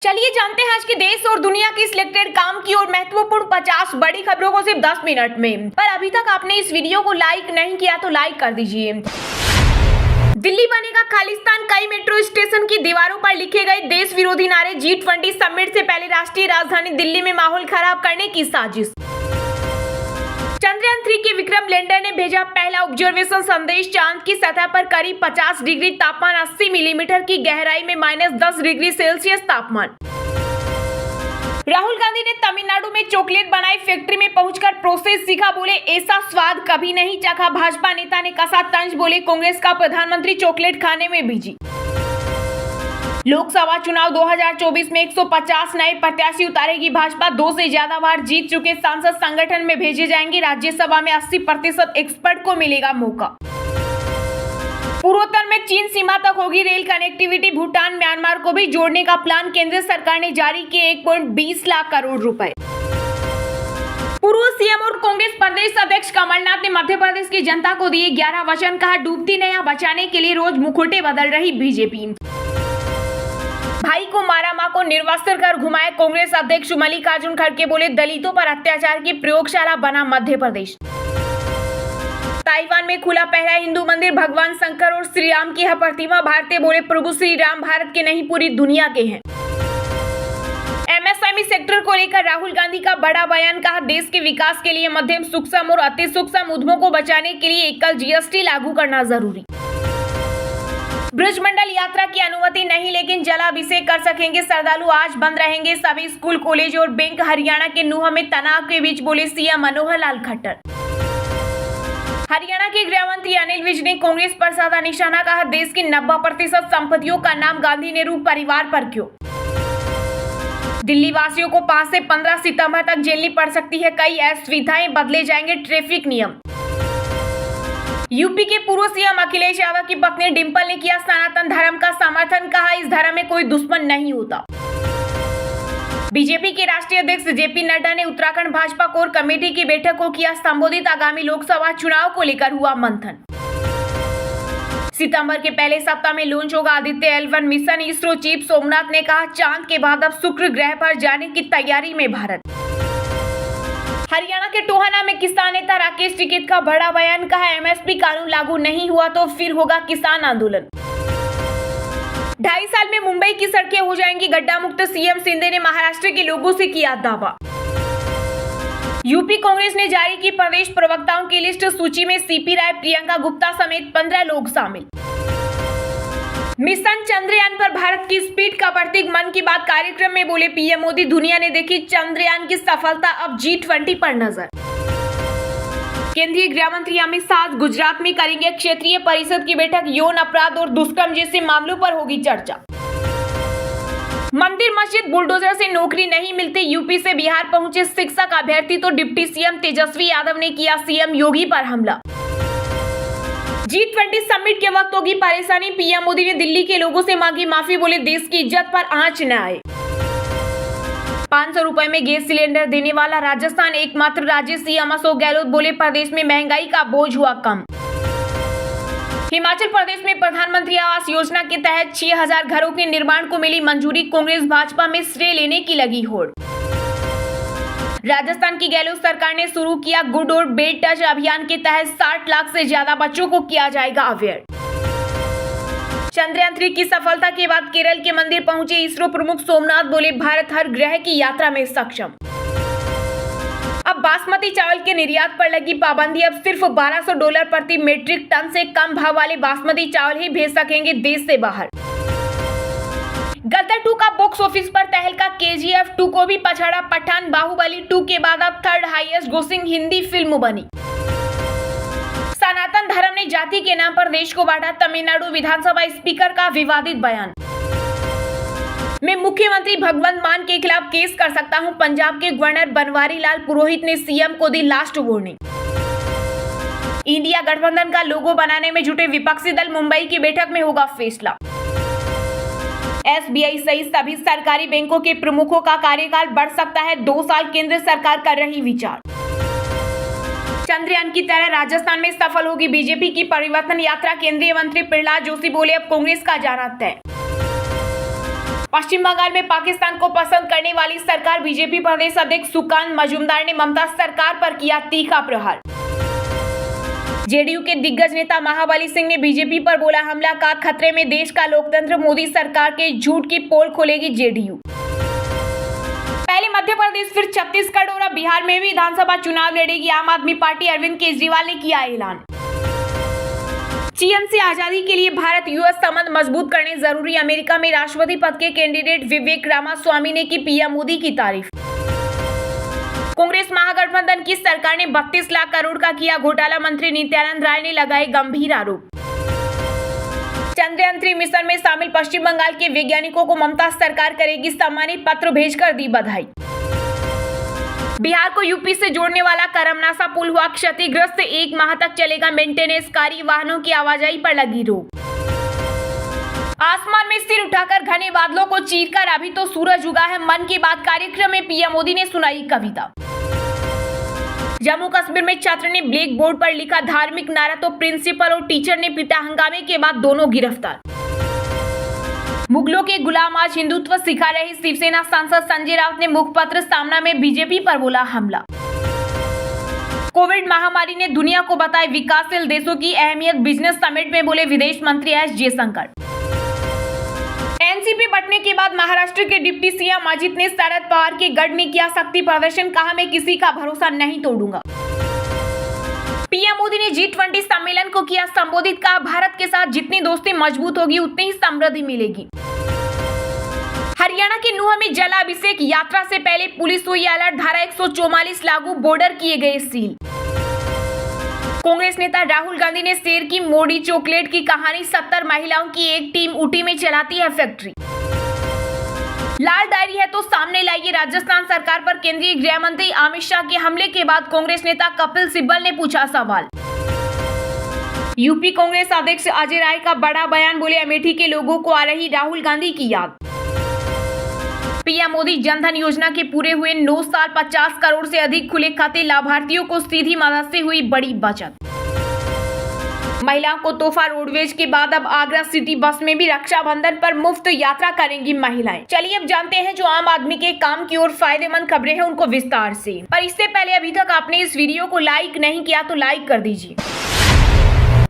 चलिए जानते हैं आज के देश और दुनिया की सिलेक्टेड काम की और महत्वपूर्ण 50 बड़ी खबरों को सिर्फ 10 मिनट में। पर अभी तक आपने इस वीडियो को लाइक नहीं किया तो लाइक कर दीजिए। दिल्ली बनेगा खालिस्तान, कई मेट्रो स्टेशन की दीवारों पर लिखे गए देश विरोधी नारे। G20 समिट से पहले राष्ट्रीय राजधानी दिल्ली में माहौल खराब करने की साजिश। चंद्रयान 3 के विक्रम लैंडर ने भेजा पहला ऑब्जर्वेशन संदेश। चांद की सतह पर करीब 50 डिग्री तापमान, 80 मिलीमीटर की गहराई में -10 डिग्री सेल्सियस तापमान। राहुल गांधी ने तमिलनाडु में चॉकलेट बनाई फैक्ट्री में पहुंचकर प्रोसेस सीखा। बोले ऐसा स्वाद कभी नहीं चखा। भाजपा नेता ने कसा तंज। बोले कांग्रेस का प्रधानमंत्री चॉकलेट खाने में बिजी। लोकसभा चुनाव 2024 में 150 नए प्रत्याशी उतारेगी भाजपा। 2 से ज्यादा बार जीत चुके सांसद संगठन में भेजे जाएंगे। राज्यसभा में 80% एक्सपर्ट को मिलेगा मौका। पूर्वोत्तर में चीन सीमा तक होगी रेल कनेक्टिविटी। भूटान म्यांमार को भी जोड़ने का प्लान केंद्र सरकार ने जारी किए 1.20 लाख करोड़ रुपए। पूर्व सीएम और कांग्रेस प्रदेश अध्यक्ष कमलनाथ ने मध्य प्रदेश की जनता को दिए 11 वचन। कहा डूबती नैया बचाने के लिए रोज मुखौटे बदल रही बीजेपी। भाई को मारा, मां को निर्वस्त्र कर घुमाए कांग्रेस अध्यक्ष मल्लिकार्जुन खड़गे। बोले दलितों पर अत्याचार की प्रयोगशाला बना मध्य प्रदेश। ताइवान में खुला पहला हिंदू मंदिर। भगवान शंकर और श्री राम की है प्रतिमा। भारतीय बोले प्रभु श्री राम भारत के नहीं पूरी दुनिया के हैं। एमएसएमई सेक्टर को लेकर राहुल गांधी का बड़ा बयान। कहा देश के विकास के लिए मध्यम सूक्ष्म और अति सूक्ष्म उद्यमों को बचाने के लिए एकल जीएसटी लागू करना जरूरी। ब्रजमंडल यात्रा की अनुमति नहीं, लेकिन जलाभिषेक कर सकेंगे श्रद्धालु। आज बंद रहेंगे सभी स्कूल, कॉलेज और बैंक। हरियाणा के नूंह में तनाव के बीच बोले सीएम मनोहर लाल खट्टर। हरियाणा के गृह मंत्री अनिल विज ने कांग्रेस पर साधा निशाना। कहा देश की 90% संपत्तियों का नाम गांधी नेहरू परिवार पर क्यों। दिल्ली वासियों को 5 से 15 सितंबर तक झेलनी पड़ सकती है कई असुविधाएं, बदले जाएंगे ट्रैफिक नियम। यूपी के पूर्व सीएम अखिलेश यादव की पत्नी डिंपल ने किया सनातन धर्म का समर्थन। कहा इस धर्म में कोई दुश्मन नहीं होता। बीजेपी के राष्ट्रीय अध्यक्ष जेपी नड्डा ने उत्तराखंड भाजपा कोर कमेटी की बैठक को किया संबोधित। आगामी लोकसभा चुनाव को लेकर हुआ मंथन। सितंबर के पहले सप्ताह में लॉन्च होगा Aditya L1 mission. ISRO chief Somnath ने कहा चांद के बाद अब शुक्र ग्रह पर जाने की तैयारी में भारत। हरियाणा के टोहाना में किसान नेता राकेश टिकैत का बड़ा बयान। कहा एमएसपी कानून लागू नहीं हुआ तो फिर होगा किसान आंदोलन। 2.5 साल में मुंबई की सड़कें हो जाएंगी गड्ढा मुक्त। सीएम शिंदे ने महाराष्ट्र के लोगों से किया दावा। यूपी कांग्रेस ने जारी की प्रदेश प्रवक्ताओं की लिस्ट। सूची में सीपी राय, प्रियंका गुप्ता समेत 15 लोग शामिल। मिशन चंद्रयान पर भारत की स्पीड का प्रतीक। मन की बात कार्यक्रम में बोले पीएम मोदी दुनिया ने देखी चंद्रयान की सफलता, अब G20 पर नजर। केंद्रीय गृह मंत्री अमित शाह गुजरात में करेंगे क्षेत्रीय परिषद की बैठक। यौन अपराध और दुष्कर्म जैसे मामलों पर होगी चर्चा। मंदिर मस्जिद बुलडोजर से नौकरी नहीं मिलती। यूपी से बिहार पहुंचे शिक्षक अभ्यर्थी तो डिप्टी सीएम तेजस्वी यादव ने किया सीएम योगी पर हमला। G20 समिट के वक्त होगी परेशानी। पीएम मोदी ने दिल्ली के लोगों से मांगी माफी। बोले देश की इज्जत पर आंच न आए। 500 रुपए में गैस सिलेंडर देने वाला राजस्थान एकमात्र राज्य। सीएम अशोक गहलोत बोले प्रदेश में महंगाई का बोझ हुआ कम। हिमाचल प्रदेश में प्रधानमंत्री आवास योजना के तहत 6000 घरों के निर्माण को मिली मंजूरी। कांग्रेस भाजपा में श्रेय लेने की लगी होड़। राजस्थान की गहलोत सरकार ने शुरू किया गुड और बेड टच अभियान के तहत 60 लाख से ज्यादा बच्चों को किया जाएगा अवेयर। चंद्रयान 3 की सफलता के बाद केरल के मंदिर पहुंचे इसरो प्रमुख सोमनाथ। बोले भारत हर ग्रह की यात्रा में सक्षम। अब बासमती चावल के निर्यात पर लगी पाबंदी। अब सिर्फ $1200 प्रति मीट्रिक टन से कम भाव वाले बासमती चावल ही भेज सकेंगे देश से बाहर। गदर 2 का बॉक्स ऑफिस पर तहलका। KGF 2 को भी पछाड़ा पठान। बाहुबली 2 के बाद अब 3rd highest grossing Hindi film बनी। सनातन धर्म ने जाति के नाम पर देश को बांटा। तमिलनाडु विधानसभा स्पीकर का विवादित बयान। मैं मुख्यमंत्री भगवंत मान के खिलाफ केस कर सकता हूं। पंजाब के गवर्नर बनवारी लाल पुरोहित ने सीएम को दी लास्ट वार्निंग। इंडिया गठबंधन का लोगो बनाने में जुटे विपक्षी दल। मुंबई की बैठक में होगा फैसला। SBI सहित सभी सरकारी बैंकों के प्रमुखों का कार्यकाल बढ़ सकता है 2 साल। केंद्र सरकार कर रही विचार। चंद्रयान की तरह राजस्थान में सफल होगी बीजेपी की परिवर्तन यात्रा। केंद्रीय मंत्री प्रहलाद जोशी बोले अब कांग्रेस का जाना तय। पश्चिम बंगाल में पाकिस्तान को पसंद करने वाली सरकार बीजेपी प्रदेश अध्यक्ष सुकांत मजूमदार ने ममता सरकार पर किया तीखा प्रहार। जेडीयू के दिग्गज नेता महाबली सिंह ने बीजेपी पर बोला हमला का खतरे में देश का लोकतंत्र, मोदी सरकार के झूठ की पोल खोलेगी जेडीयू। पहले मध्य प्रदेश फिर छत्तीसगढ़ और अब बिहार में भी विधानसभा चुनाव लड़ेगी आम आदमी पार्टी। अरविंद केजरीवाल ने किया ऐलान। चीन से आजादी के लिए भारत यूएस संबंध मजबूत करने जरूरी। अमेरिका में राष्ट्रपति पद के कैंडिडेट विवेक रामास्वामी ने की पीएम मोदी की तारीफ। कांग्रेस महागठबंधन की सरकार ने 32 लाख करोड़ का किया घोटाला, मंत्री नित्यानंद राय ने लगाए गंभीर आरोप। चंद्रयान 3 मिशन में शामिल पश्चिम बंगाल के वैज्ञानिकों को ममता सरकार करेगी सम्मानित, पत्र भेजकर दी बधाई। बिहार को यूपी से जोड़ने वाला करमनासा पुल हुआ क्षतिग्रस्त, 1 माह तक चलेगा मेंटेनेंस कार्य, वाहनों की आवाजाही पर लगी रोक। आसमान में सिर उठाकर घने बादलों को चीरकर अभी तो सूरज उगा है, मन की बात कार्यक्रम में पीएम मोदी ने सुनाई कविता। जम्मू कश्मीर में छात्र ने ब्लैक बोर्ड पर लिखा धार्मिक नारा तो प्रिंसिपल और टीचर ने पीटा, हंगामे के बाद दोनों गिरफ्तार। मुगलों के गुलाम आज हिंदुत्व सिखा रहे, शिवसेना सांसद संजय राउत ने मुखपत्र सामना में बीजेपी पर बोला हमला। कोविड महामारी ने दुनिया को बताई विकासशील देशों की अहमियत, बिजनेस समिट में बोले विदेश मंत्री एस जयशंकर। एनसीपी बंटने के बाद महाराष्ट्र के डिप्टी सीएम अजित ने शरद पवार के गढ़ में किया शक्ति प्रदर्शन, कहा मैं किसी का भरोसा नहीं तोड़ूंगा। पीएम मोदी ने G20 सम्मेलन को किया संबोधित, कहा भारत के साथ जितनी दोस्ती मजबूत होगी उतनी ही समृद्धि मिलेगी। हरियाणा के नूंह में जलाभिषेक यात्रा से पहले पुलिस हुई अलर्ट, धारा 144 लागू, बॉर्डर किए गए सील। कांग्रेस नेता राहुल गांधी ने शेर की मोड़ी चॉकलेट की कहानी, 70 महिलाओं की एक टीम ऊटी में चलाती है फैक्ट्री। लाल डायरी है तो सामने लाइए, राजस्थान सरकार पर केंद्रीय गृह मंत्री अमित शाह के हमले के बाद कांग्रेस नेता कपिल सिब्बल ने पूछा सवाल। यूपी कांग्रेस अध्यक्ष अजय राय का बड़ा बयान, बोले अमेठी के लोगों को आ रही राहुल गांधी की याद। पीएम मोदी जनधन योजना के पूरे हुए 9 साल, 50 करोड़ से अधिक खुले खाते, लाभार्थियों को सीधी मदद से हुई बड़ी बचत। महिलाओं को तोहफा, रोडवेज के बाद अब आगरा सिटी बस में भी रक्षाबंधन पर मुफ्त यात्रा करेंगी महिलाएं। चलिए अब जानते हैं जो आम आदमी के काम की और फायदेमंद खबरें हैं उनको विस्तार से। पर इससे पहले अभी तक आपने इस वीडियो को लाइक नहीं किया तो लाइक कर दीजिए।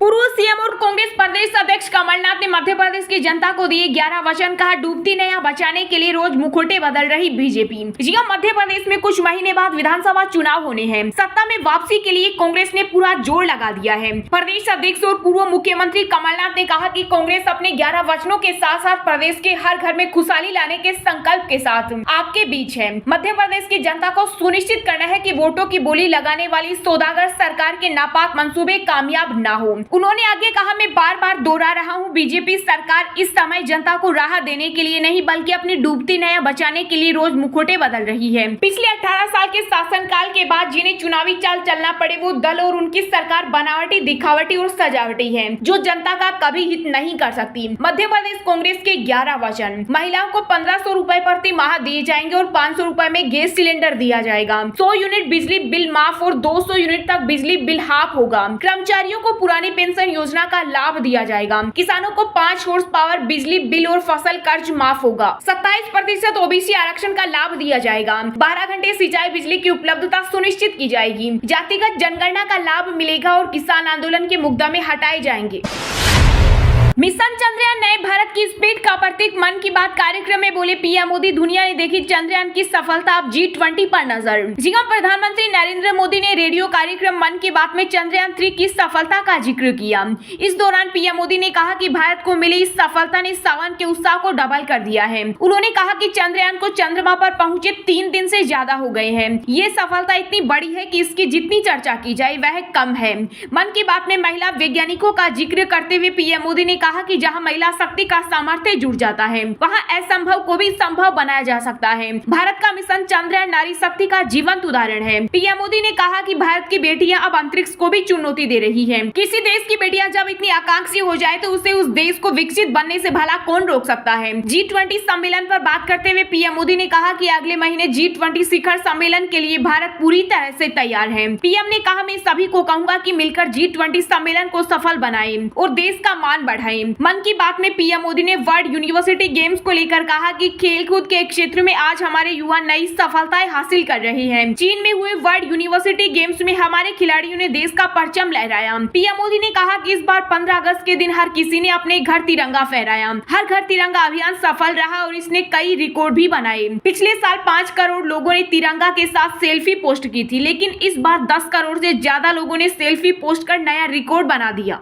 पूर्व सीएम और कांग्रेस प्रदेश अध्यक्ष कमलनाथ ने मध्य प्रदेश की जनता को दिए 11 वचन, कहा डूबती नैया बचाने के लिए रोज मुखौटे बदल रही बीजेपी। जी हां, मध्य प्रदेश में कुछ महीने बाद विधानसभा चुनाव होने हैं। सत्ता में वापसी के लिए कांग्रेस ने पूरा जोर लगा दिया है। प्रदेश अध्यक्ष और पूर्व मुख्यमंत्री कमलनाथ ने कहा कि कांग्रेस अपने 11 वचनों के साथ साथ प्रदेश के हर घर में खुशहाली लाने के संकल्प के साथ आपके बीच है। मध्य प्रदेश की जनता को सुनिश्चित करना है कि वोटों की बोली लगाने वाली सौदागर सरकार के नापाक मंसूबे कामयाब न हो। उन्होंने आगे कहा, मैं बार बार दोहरा रहा हूं, बीजेपी सरकार इस समय जनता को राहत देने के लिए नहीं बल्कि अपनी डूबती नैया बचाने के लिए रोज मुखौटे बदल रही है। पिछले 18 साल के शासनकाल के बाद जिन्हें चुनावी चाल चलना पड़े वो दल और उनकी सरकार बनावटी, दिखावटी और सजावटी है जो जनता का कभी हित नहीं कर सकती। मध्य प्रदेश कांग्रेस के 11 वचन, महिलाओं को 1500 रुपए प्रति माह दिए जाएंगे और 500 रुपए में गैस सिलेंडर दिया जाएगा। 100 यूनिट बिजली बिल माफ और 200 यूनिट तक बिजली बिल हाफ होगा। कर्मचारियों को पुरानी पेंशन योजना का लाभ दिया जाएगा। किसानों को 5 हॉर्स पावर बिजली बिल और फसल कर्ज माफ होगा। 27% ओबीसी आरक्षण का लाभ दिया जाएगा। 12 घंटे सिंचाई बिजली की उपलब्धता सुनिश्चित की जाएगी। जातिगत जनगणना का लाभ मिलेगा और किसान आंदोलन के मुकदमे हटाए जाएंगे। मिशन चंद्रयान नए भारत की स्पीड का प्रतीक, मन की बात कार्यक्रम में बोले पीएम मोदी, दुनिया ने देखी चंद्रयान की सफलता, अब G20 पर नजर। जी हां, प्रधानमंत्री नरेंद्र मोदी ने रेडियो कार्यक्रम मन की बात में चंद्रयान 3 की सफलता का जिक्र किया। इस दौरान पीएम मोदी ने कहा कि भारत को मिली इस सफलता ने सावन के उत्साह को डबल कर दिया है। उन्होंने कहा कि चंद्रयान को चंद्रमा पर पहुंचे 3 दिन से ज्यादा हो गए हैं। ये सफलता इतनी बड़ी है कि इसकी जितनी चर्चा की जाए वह कम है। मन की बात में महिला वैज्ञानिकों का जिक्र करते हुए पीएम मोदी ने कहा कि जहां महिला शक्ति का सामर्थ्य जुड़ जाता है वहां असंभव को भी संभव बनाया जा सकता है। भारत का मिशन चंद्रयान नारी शक्ति का जीवंत उदाहरण है। पीएम मोदी ने कहा कि भारत की बेटियां अब अंतरिक्ष को भी चुनौती दे रही हैं। किसी देश की बेटियां जब इतनी आकांक्षी हो जाए तो उसे उस देश को विकसित बनने से भला कौन रोक सकता है। G20 सम्मेलन पर बात करते हुए पीएम मोदी ने कहा कि अगले महीने G20 शिखर सम्मेलन के लिए भारत पूरी तरह से तैयार है। पीएम ने कहा, मैं सभी को कहूंगा कि मिलकर G20 सम्मेलन को सफल बनाएं और देश का मान बढ़ाएं। हैं। मन की बात में पीएम मोदी ने वर्ल्ड यूनिवर्सिटी गेम्स को लेकर कहा कि खेलकूद के क्षेत्र में आज हमारे युवा नई सफलताएं हासिल कर रहे हैं। चीन में हुए वर्ल्ड यूनिवर्सिटी गेम्स में हमारे खिलाड़ियों ने देश का परचम लहराया। पीएम मोदी ने कहा कि इस बार 15 अगस्त के दिन हर किसी ने अपने घर तिरंगा फहराया। हर घर तिरंगा अभियान सफल रहा और इसने कई रिकॉर्ड भी बनाए। पिछले साल 5 करोड़ लोगों ने तिरंगा के साथ सेल्फी पोस्ट की थी, लेकिन इस बार 10 करोड़ से ज्यादा लोगों ने सेल्फी पोस्ट कर नया रिकॉर्ड बना दिया।